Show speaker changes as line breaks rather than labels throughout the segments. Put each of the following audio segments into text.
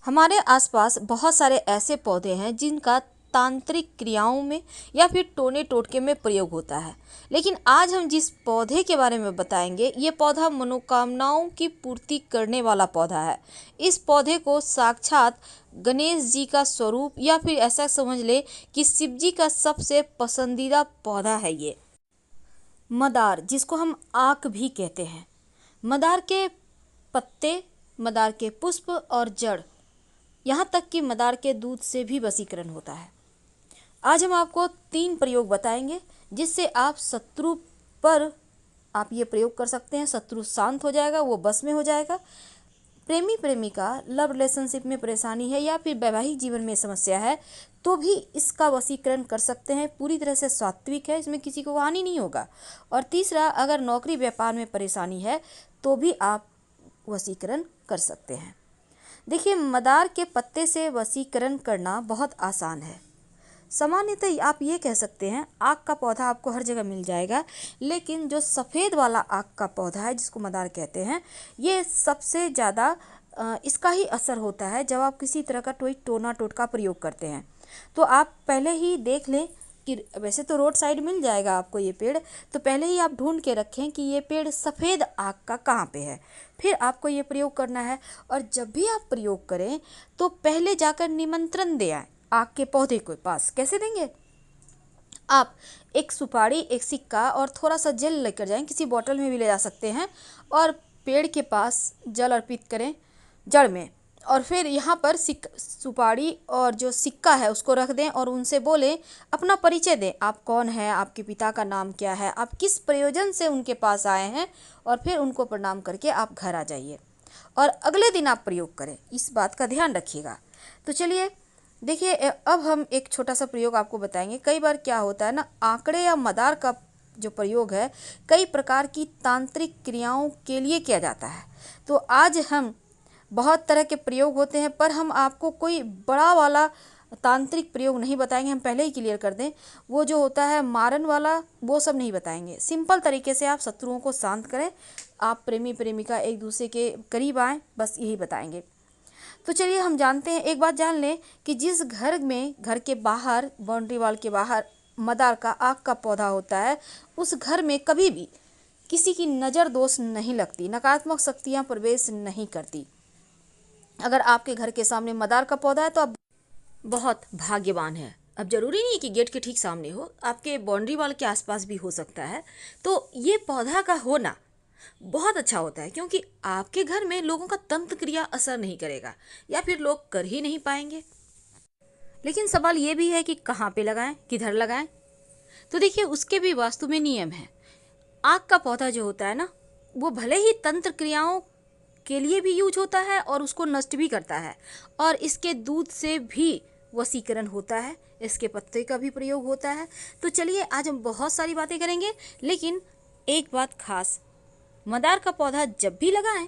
हमारे आसपास बहुत सारे ऐसे पौधे हैं जिनका तांत्रिक क्रियाओं में या फिर टोने टोटके में प्रयोग होता है। लेकिन आज हम जिस पौधे के बारे में बताएंगे, ये पौधा मनोकामनाओं की पूर्ति करने वाला पौधा है। इस पौधे को साक्षात गणेश जी का स्वरूप या फिर ऐसा समझ ले कि शिव जी का सबसे पसंदीदा पौधा है ये मदार, जिसको हम आक भी कहते हैं। मदार के पत्ते, मदार के पुष्प और जड़, यहाँ तक कि मदार के दूध से भी वशीकरण होता है। आज हम आपको 3 प्रयोग बताएंगे जिससे आप शत्रु पर आप ये प्रयोग कर सकते हैं। शत्रु शांत हो जाएगा, वो बस में हो जाएगा। प्रेमी प्रेमिका लव रिलेशनशिप में परेशानी है या फिर वैवाहिक जीवन में समस्या है तो भी इसका वशीकरण कर सकते हैं। पूरी तरह से सात्विक है, इसमें किसी को हानि नहीं होगा। और तीसरा, अगर नौकरी व्यापार में परेशानी है तो भी आप वशीकरण कर सकते हैं। देखिए, मदार के पत्ते से वशीकरण करना बहुत आसान है। सामान्यतः आप ये कह सकते हैं आक का पौधा आपको हर जगह मिल जाएगा, लेकिन जो सफ़ेद वाला आक का पौधा है जिसको मदार कहते हैं, ये सबसे ज़्यादा इसका ही असर होता है जब आप किसी तरह का कोई टोना टोटका प्रयोग करते हैं। तो आप पहले ही देख लें कि वैसे तो रोड साइड मिल जाएगा आपको ये पेड़, तो पहले ही आप ढूंढ के रखें कि ये पेड़ सफ़ेद आक का कहाँ पे है, फिर आपको ये प्रयोग करना है। और जब भी आप प्रयोग करें तो पहले जाकर निमंत्रण दे आए आक के पौधे के पास। कैसे देंगे? आप एक सुपारी, एक सिक्का और थोड़ा सा जल लेकर जाएं, किसी बोतल में भी ले जा सकते हैं, और पेड़ के पास जल अर्पित करें जड़ में, और फिर यहाँ पर सुपारी और जो सिक्का है उसको रख दें और उनसे बोलें, अपना परिचय दें, आप कौन हैं, आपके पिता का नाम क्या है, आप किस प्रयोजन से उनके पास आए हैं, और फिर उनको प्रणाम करके आप घर आ जाइए और अगले दिन आप प्रयोग करें। इस बात का ध्यान रखिएगा। तो चलिए देखिए, अब हम एक छोटा सा प्रयोग आपको बताएंगे। कई बार क्या होता है ना, आंकड़े या मदार का जो प्रयोग है कई प्रकार की तांत्रिक क्रियाओं के लिए किया जाता है। तो आज हम बहुत तरह के प्रयोग होते हैं, पर हम आपको कोई बड़ा वाला तांत्रिक प्रयोग नहीं बताएंगे। हम पहले ही क्लियर कर दें, वो जो होता है मारन वाला, वो सब नहीं बताएंगे। सिंपल तरीके से आप शत्रुओं को शांत करें, आप प्रेमी प्रेमिका एक दूसरे के करीब आएँ, बस यही बताएंगे। तो चलिए हम जानते हैं, एक बात जान लें कि जिस घर में, घर के बाहर, बाउंड्री वॉल के बाहर मदार का आक का पौधा होता है, उस घर में कभी भी किसी की नज़र दोष नहीं लगती, नकारात्मक शक्तियाँ प्रवेश नहीं करती। अगर आपके घर के सामने मदार का पौधा है तो आप बहुत भाग्यवान हैं। अब जरूरी नहीं है कि गेट के ठीक सामने हो, आपके बाउंड्री वॉल के आसपास भी हो सकता है। तो ये पौधा का होना बहुत अच्छा होता है, क्योंकि आपके घर में लोगों का तंत्र क्रिया असर नहीं करेगा या फिर लोग कर ही नहीं पाएंगे। लेकिन सवाल ये भी है कि कहाँ पे लगाएं, किधर लगाएं। तो देखिए, उसके भी वास्तु में नियम है। आक का पौधा जो होता है ना, वो भले ही तंत्र क्रियाओं के लिए भी यूज होता है और उसको नष्ट भी करता है, और इसके दूध से भी वशीकरण होता है, इसके पत्ते का भी प्रयोग होता है। तो चलिए आज हम बहुत सारी बातें करेंगे, लेकिन एक बात खास, मदार का पौधा जब भी लगाएं,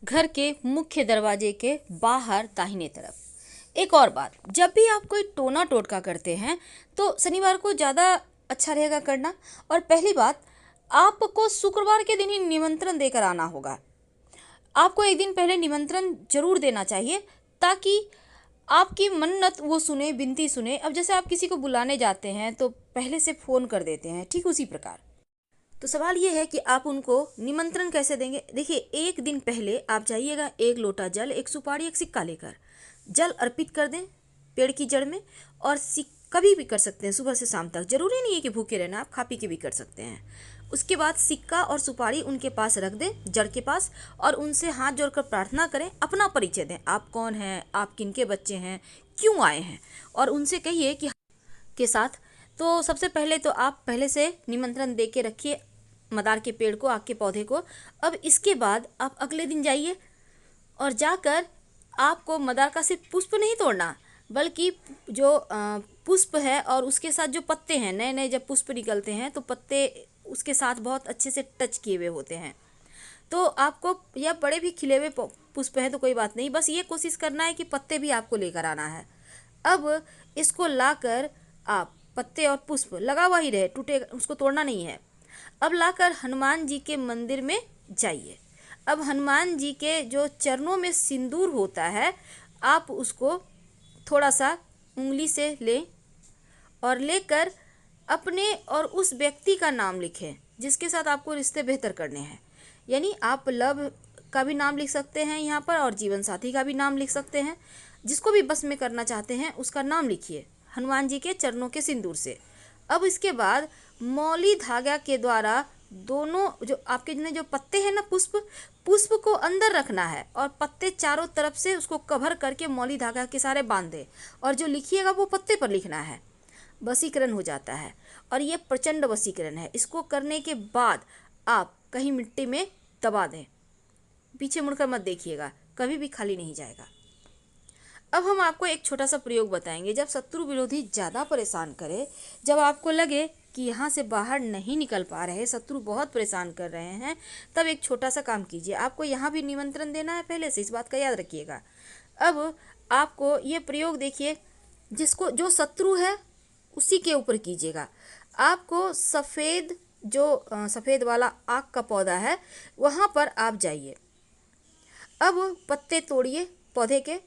घर के मुख्य दरवाजे के बाहर दाहिने तरफ। एक और बात, जब भी आप कोई टोना टोटका करते हैं तो शनिवार को ज़्यादा अच्छा रहेगा करना। और पहली बात, आपको शुक्रवार के दिन ही निमंत्रण देकर आना होगा। आपको एक दिन पहले निमंत्रण जरूर देना चाहिए ताकि आपकी मन्नत वो सुने, विनती सुने। अब जैसे आप किसी को बुलाने जाते हैं तो पहले से फ़ोन कर देते हैं, ठीक उसी प्रकार। तो सवाल ये है कि आप उनको निमंत्रण कैसे देंगे। देखिए, एक दिन पहले आप जाइएगा, 1 लोटा जल, एक सुपारी, एक सिक्का लेकर जल अर्पित कर दें पेड़ की जड़ में। और कभी भी कर सकते हैं, सुबह से शाम तक, जरूरी नहीं है कि भूखे रहना, आप खा पी के भी कर सकते हैं। उसके बाद सिक्का और सुपारी उनके पास रख दें, जड़ के पास, और उनसे हाथ जोड़कर प्रार्थना करें, अपना परिचय दें, आप कौन हैं, आप किनके बच्चे हैं, क्यों आए हैं, और उनसे कहिए कि के साथ। तो सबसे पहले तो आप पहले से निमंत्रण दे के रखिए मदार के पेड़ को, आक के पौधे को। अब इसके बाद आप अगले दिन जाइए और जाकर आपको मदार का सिर्फ पुष्प नहीं तोड़ना, बल्कि जो पुष्प है और उसके साथ जो पत्ते हैं, नए नए जब पुष्प निकलते हैं तो पत्ते उसके साथ बहुत अच्छे से टच किए हुए होते हैं। तो आपको, या बड़े भी खिले हुए पुष्प हैं तो कोई बात नहीं, बस ये कोशिश करना है कि पत्ते भी आपको लेकर आना है। अब इसको लाकर आप, पत्ते और पुष्प लगा हुआ ही रहे, टूटे, उसको तोड़ना नहीं है। अब लाकर हनुमान जी के मंदिर में जाइए। अब हनुमान जी के जो चरणों में सिंदूर होता है, आप उसको थोड़ा सा उंगली से लें और लेकर अपने और उस व्यक्ति का नाम लिखें जिसके साथ आपको रिश्ते बेहतर करने हैं। यानी आप लव का भी नाम लिख सकते हैं यहाँ पर और जीवन साथी का भी नाम लिख सकते हैं। जिसको भी बस में करना चाहते हैं उसका नाम लिखिए हनुमान जी के चरणों के सिंदूर से। अब इसके बाद मौली धागा के द्वारा दोनों जो आपके जो पत्ते हैं ना, पुष्प को अंदर रखना है और पत्ते चारों तरफ से उसको कवर करके मौली धागा के सारे बांध दें और जो लिखिएगा वो पत्ते पर लिखना है। वशीकरण हो जाता है और ये प्रचंड वशीकरण है। इसको करने के बाद आप कहीं मिट्टी में दबा दें, पीछे मुड़कर मत देखिएगा, कभी भी खाली नहीं जाएगा। अब हम आपको एक छोटा सा प्रयोग बताएंगे। जब शत्रु विरोधी ज़्यादा परेशान करे, जब आपको लगे कि यहाँ से बाहर नहीं निकल पा रहे, शत्रु बहुत परेशान कर रहे हैं, तब एक छोटा सा काम कीजिए। आपको यहाँ भी निमंत्रण देना है पहले से, इस बात का याद रखिएगा। अब आपको ये प्रयोग देखिए, जो शत्रु है उसी के ऊपर कीजिएगा। आपको सफ़ेद वाला आक का पौधा है, वहाँ पर आप जाइए। अब पत्ते तोड़िए पौधे के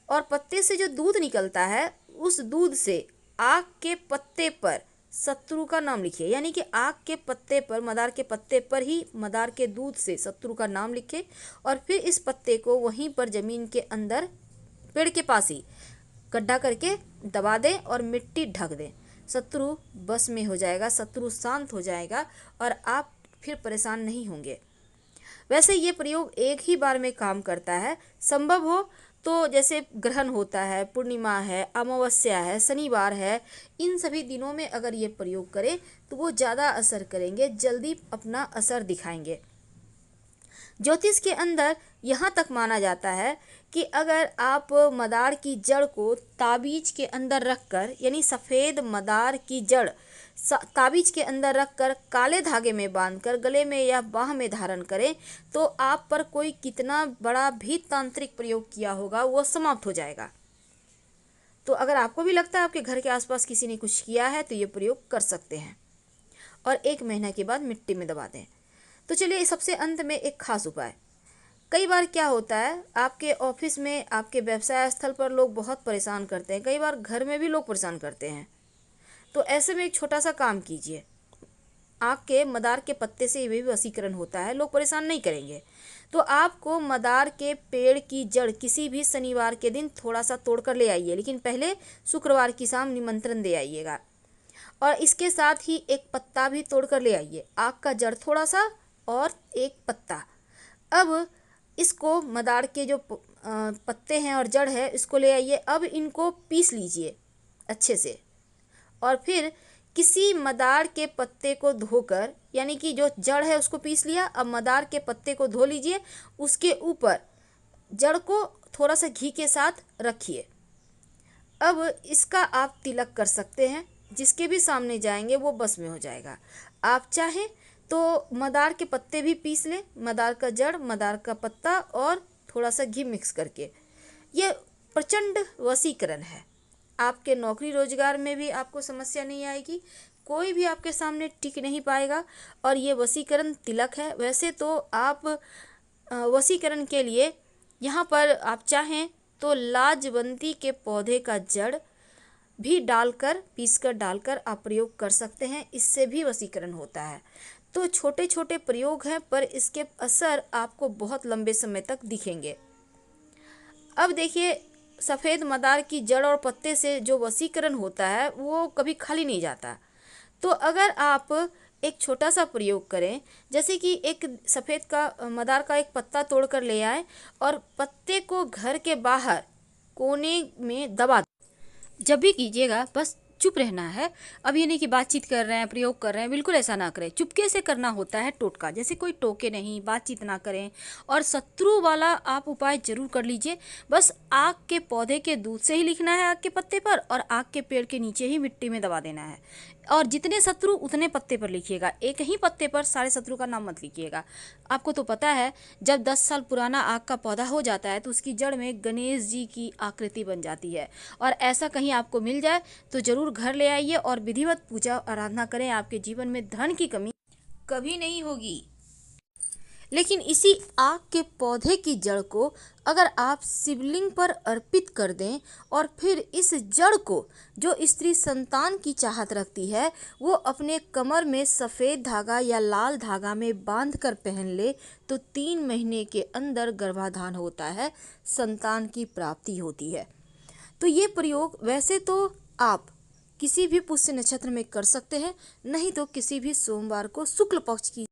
और पत्ते से जो दूध निकलता है उस दूध से आक के पत्ते पर शत्रु का नाम लिखिए। यानी कि आक के पत्ते पर, मदार के पत्ते पर ही मदार के दूध से शत्रु का नाम लिखें और फिर इस पत्ते को वहीं पर ज़मीन के अंदर पेड़ के पास ही गड्ढा करके दबा दें और मिट्टी ढक दें। शत्रु बस में हो जाएगा, शत्रु शांत हो जाएगा और आप फिर परेशान नहीं होंगे। वैसे ये प्रयोग एक ही बार में काम करता है। संभव हो तो जैसे ग्रहण होता है, पूर्णिमा है, अमावस्या है, शनिवार है, इन सभी दिनों में अगर ये प्रयोग करें तो वो ज़्यादा असर करेंगे, जल्दी अपना असर दिखाएंगे। ज्योतिष के अंदर यहाँ तक माना जाता है कि अगर आप मदार की जड़ को ताबीज के अंदर रखकर, यानी सफ़ेद मदार की जड़ ताबीज के अंदर रखकर काले धागे में बांधकर गले में या बाह में धारण करें तो आप पर कोई कितना बड़ा भी तांत्रिक प्रयोग किया होगा वो समाप्त हो जाएगा। तो अगर आपको भी लगता है आपके घर के आसपास किसी ने कुछ किया है तो ये प्रयोग कर सकते हैं और 1 महीना के बाद मिट्टी में दबा दें। तो चलिए सबसे अंत में एक खास उपाय। कई बार क्या होता है, आपके ऑफिस में, आपके व्यवसाय स्थल पर लोग बहुत परेशान करते हैं, कई बार घर में भी लोग परेशान करते हैं। तो ऐसे में एक छोटा सा काम कीजिए। आक के मदार के पत्ते से भी वशीकरण होता है, लोग परेशान नहीं करेंगे। तो आपको मदार के पेड़ की जड़ किसी भी शनिवार के दिन थोड़ा सा तोड़ कर ले आइए, लेकिन पहले शुक्रवार की शाम निमंत्रण दे आइएगा। और इसके साथ ही एक पत्ता भी तोड़ कर ले आइए, आक का जड़ थोड़ा सा और एक पत्ता। अब इसको मदार के जो पत्ते हैं और जड़ है इसको ले आइए। अब इनको पीस लीजिए अच्छे से और फिर किसी मदार के पत्ते को धोकर, यानी कि जो जड़ है उसको पीस लिया, अब मदार के पत्ते को धो लीजिए, उसके ऊपर जड़ को थोड़ा सा घी के साथ रखिए। अब इसका आप तिलक कर सकते हैं, जिसके भी सामने जाएंगे वो बस में हो जाएगा। आप चाहें तो मदार के पत्ते भी पीस लें, मदार का जड़, मदार का पत्ता और थोड़ा सा घी मिक्स करके। ये प्रचंड वशीकरण है। आपके नौकरी रोजगार में भी आपको समस्या नहीं आएगी, कोई भी आपके सामने टिक नहीं पाएगा और ये वशीकरण तिलक है। वैसे तो आप वशीकरण के लिए यहाँ पर आप चाहें तो लाजवंती के पौधे का जड़ भी डालकर, पीसकर डालकर आप प्रयोग कर सकते हैं, इससे भी वशीकरण होता है। तो छोटे छोटे प्रयोग हैं पर इसके असर आपको बहुत लंबे समय तक दिखेंगे। अब देखिए, सफ़ेद मदार की जड़ और पत्ते से जो वशीकरण होता है वो कभी खाली नहीं जाता। तो अगर आप एक छोटा सा प्रयोग करें, जैसे कि एक सफ़ेद का मदार का एक पत्ता तोड़ कर ले आए और पत्ते को घर के बाहर कोने में दबा, जब भी कीजिएगा बस चुप रहना है। अब ये नहीं कि बातचीत कर रहे हैं, प्रयोग कर रहे हैं, बिल्कुल ऐसा ना करें। चुपके से करना होता है टोटका, जैसे कोई टोके नहीं, बातचीत ना करें। और शत्रु वाला आप उपाय जरूर कर लीजिए। बस आक के पौधे के दूध से ही लिखना है आक के पत्ते पर और आक के पेड़ के नीचे ही मिट्टी में दबा देना है। और जितने शत्रु उतने पत्ते पर लिखिएगा, एक ही पत्ते पर सारे शत्रु का नाम मत लिखिएगा। आपको तो पता है जब 10 साल पुराना आक का पौधा हो जाता है तो उसकी जड़ में गणेश जी की आकृति बन जाती है। और ऐसा कहीं आपको मिल जाए तो जरूर घर ले आइए और विधिवत पूजा आराधना करें। आपके जीवन में धन की कमी कभी नहीं होगी। लेकिन इसी आक के पौधे की जड़ को अगर आप शिवलिंग पर अर्पित कर दें और फिर इस जड़ को जो स्त्री संतान की चाहत रखती है वो अपने कमर में सफ़ेद धागा या लाल धागा में बांध कर पहन ले तो 3 महीने के अंदर गर्भाधान होता है, संतान की प्राप्ति होती है। तो ये प्रयोग वैसे तो आप किसी भी पुष्य नक्षत्र में कर सकते हैं, नहीं तो किसी भी सोमवार को शुक्ल पक्ष की